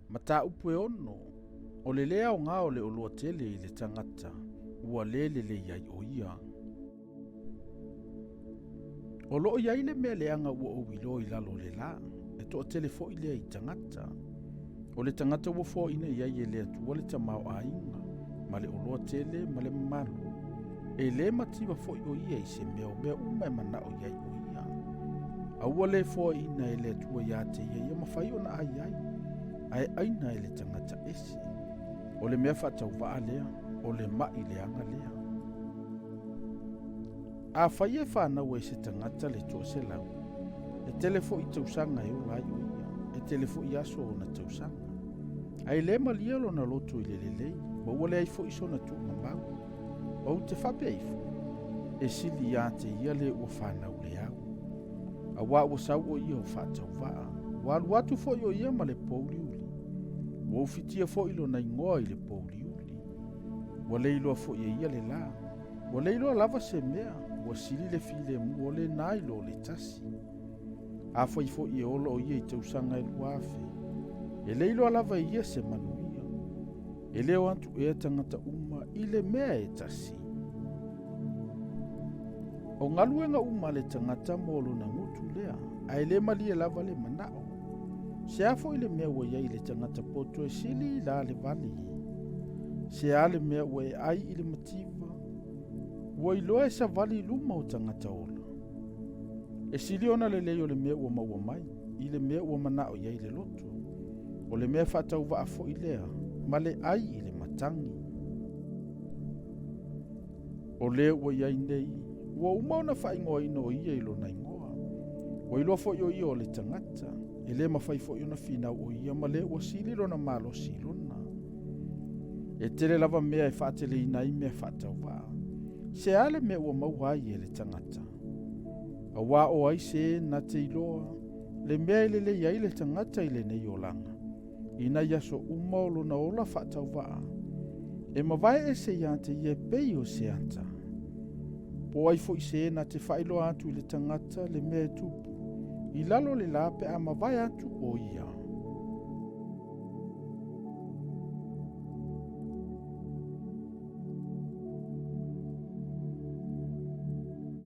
Mata upu e ono, o le lea o ngā o le oloa tele i le tangata, ua le iai o ia. O loo iai le mea leanga ua o wilo i lalo le la, e toa telefo i lea i tangata. O le tangata ua fo ina iai e lea tua le tamao a inga, ma le oloa tele, ma le malu. E le mativa fo i o ia i se mea uma e mana o iai o ia. A ua le fo ina e lea tua ia te ia mawhai o na ai ai. Ai aina e le tangata esi. O le mea whatau waa lea, o le mai leanga lea. A whai e whanau e se tangata le to se lau. E telefo i tausanga e o ai o ia. E telefo i aso o na tausanga. Ai le malia lo na loto i le lelei. Ma ua le ai fo iso na tu mamau. O te whape ai fo. E sili ia te ia le ua whanau le au. A wa ua sau o ia o whatau waa. Wa luatu fo i o ia ma le pouli uli. Wa ufitia fo ilo na ingoa i le pouli uli. Wa leilo fo i ia le la. Wa leilo lava se mea. Wa sili le file mu o le nailo le tasi. A fo i olo o ia i tausanga i luafe. E leilo lava ia se manuia. E leo antu e tangata uma i le mea e tasi. O ngaluenga uma le tangata molo na ngutu lea. Ai le malia lava le manao. Se afo i le mea ua iai le tangata poto e sili la le vali. Se a le mea ua e ai i le mativa. Ua iloa e sa vali luma o tangata ola. E sili ona le leo le mea ua maua mai. I le mea ua manao iai le loto. O le mea whatau waa fo i lea. Ma le ai i le matangi. O leo ua iai nei. Ua umau na whaingoa ino o ia ilo na ingoa. Ua iloa fo i o ia o le tangata. E le mawhai fo i ona finau o ia ma le ua sili lona malo silona. E tele lava mea e whaatele ina i mea whaatau waa. Se ale mea ua mauai e le tangata. A wā o aise na te iloa. Le mea i le iai le tangata i le nei o langa. Ina yaso umau lona ola whaatau waa. E mawai e se iante i e pei o se anta. Po ai fo i se na te whailo atu i le tangata le mea tupu. I lalo le lape a mawai atu o ia.